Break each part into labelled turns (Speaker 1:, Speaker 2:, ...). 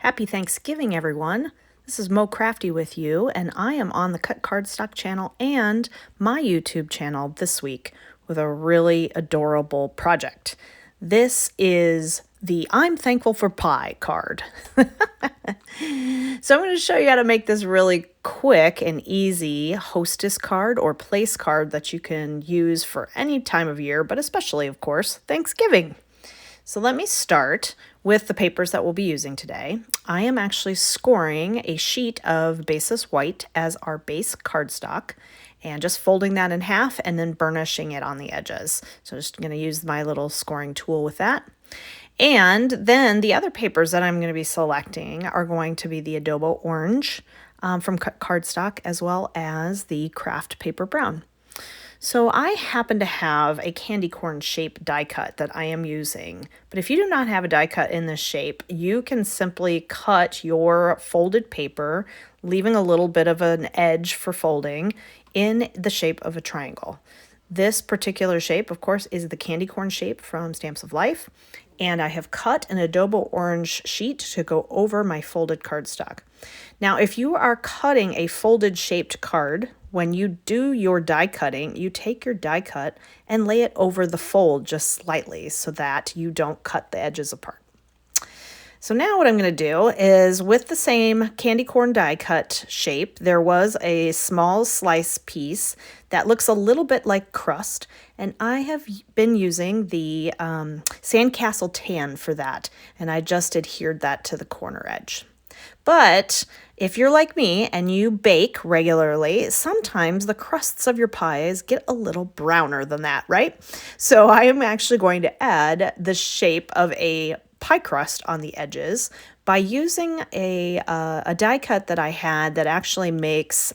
Speaker 1: Happy Thanksgiving, everyone. This is Mo Crafty with you, and I am on the Cut Cardstock channel and my YouTube channel this week with a really adorable project. This is the I'm Thankful for Pie card. So I'm going to show you how to make this really quick and easy hostess card or place card that you can use for any time of year, but especially, of course, Thanksgiving. So let me start with the papers that we'll be using today. I am actually scoring a sheet of Basis White as our base cardstock and just folding that in half and then burnishing it on the edges. So just going to use my little scoring tool with that. And then the other papers that I'm going to be selecting are going to be the Adobo Orange from Cut Cardstock, as well as the Craft Paper Brown. So I happen to have a candy corn shape die cut that I am using, but if you do not have a die cut in this shape, you can simply cut your folded paper, leaving a little bit of an edge for folding in the shape of a triangle. This particular shape, of course, is the candy corn shape from Stamps of Life, and I have cut an Adobo Orange sheet to go over my folded cardstock. Now, if you are cutting a folded shaped card, when you do your die cutting, you take your die cut and lay it over the fold just slightly so that you don't cut the edges apart. So now what I'm going to do is, with the same candy corn die cut shape, there was a small slice piece that looks a little bit like crust, and I have been using the Sandcastle tan for that, and I just adhered that to the corner edge. But if you're like me and you bake regularly, sometimes the crusts of your pies get a little browner than that, right? So I am actually going to add the shape of a pie crust on the edges by using a die cut that I had that actually makes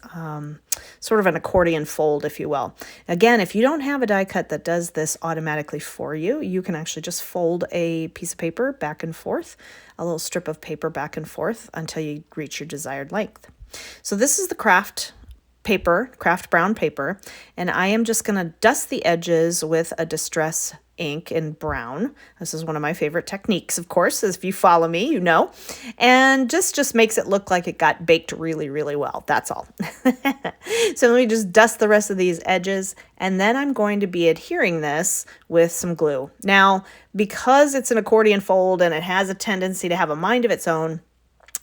Speaker 1: sort of an accordion fold, if you will. Again, if you don't have a die cut that does this automatically for you, you can actually just fold a piece of paper back and forth, a little strip of paper back and forth until you reach your desired length. So this is the craft brown paper, and I am just going to dust the edges with a Distress ink in brown. This is one of my favorite techniques, of course, as if you follow me, you know, and just makes it look like it got baked really, really well. That's all. So let me just dust the rest of these edges, and then I'm going to be adhering this with some glue. Now, because it's an accordion fold and it has a tendency to have a mind of its own,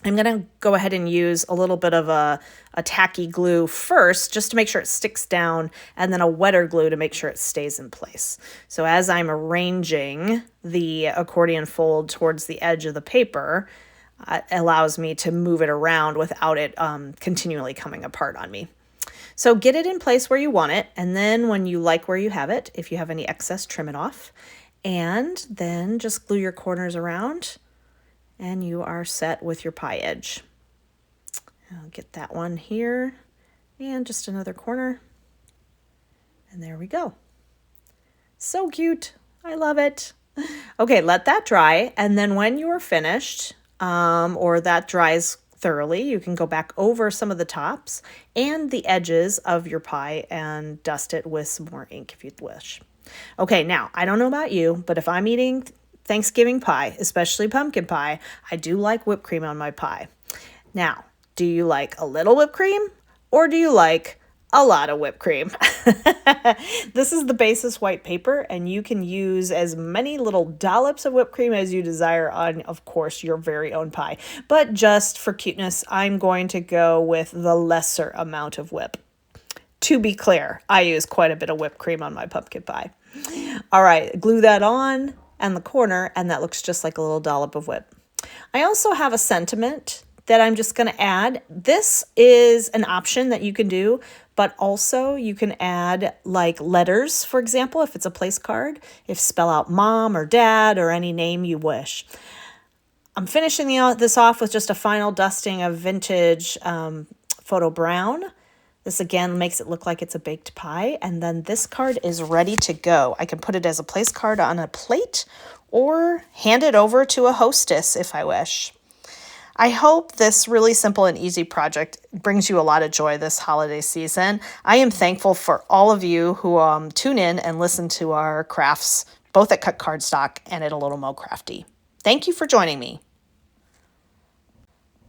Speaker 1: I'm going to go ahead and use a little bit of a tacky glue first, just to make sure it sticks down, and then a wetter glue to make sure it stays in place. So as I'm arranging the accordion fold towards the edge of the paper, it allows me to move it around without it continually coming apart on me. So get it in place where you want it, and then when you like where you have it, if you have any excess, trim it off, and then just glue your corners around, and you are set with your pie edge. I'll get that one here and just another corner. And there we go. So cute. I love it. Okay, let that dry. And then when you are finished, or that dries thoroughly, you can go back over some of the tops and the edges of your pie and dust it with some more ink if you'd wish. Okay, now, I don't know about you, but if I'm eating Thanksgiving pie, especially pumpkin pie, I do like whipped cream on my pie. Now, do you like a little whipped cream or do you like a lot of whipped cream? This is the Basis White paper, and you can use as many little dollops of whipped cream as you desire on, of course, your very own pie. But just for cuteness, I'm going to go with the lesser amount of whip. To be clear, I use quite a bit of whipped cream on my pumpkin pie. All right, glue that on and the corner, and that looks just like a little dollop of whip. I also have a sentiment that I'm just going to add. This is an option that you can do, but also you can add like letters, for example, if it's a place card, if spell out mom or dad or any name you wish. I'm finishing this off with just a final dusting of vintage photo brown. This again makes it look like it's a baked pie, and then this card is ready to go. I can put it as a place card on a plate or hand it over to a hostess if I wish. I hope this really simple and easy project brings you a lot of joy this holiday season. I am thankful for all of you who tune in and listen to our crafts, both at Cut Cardstock and at A Little Mo Crafty. Thank you for joining me.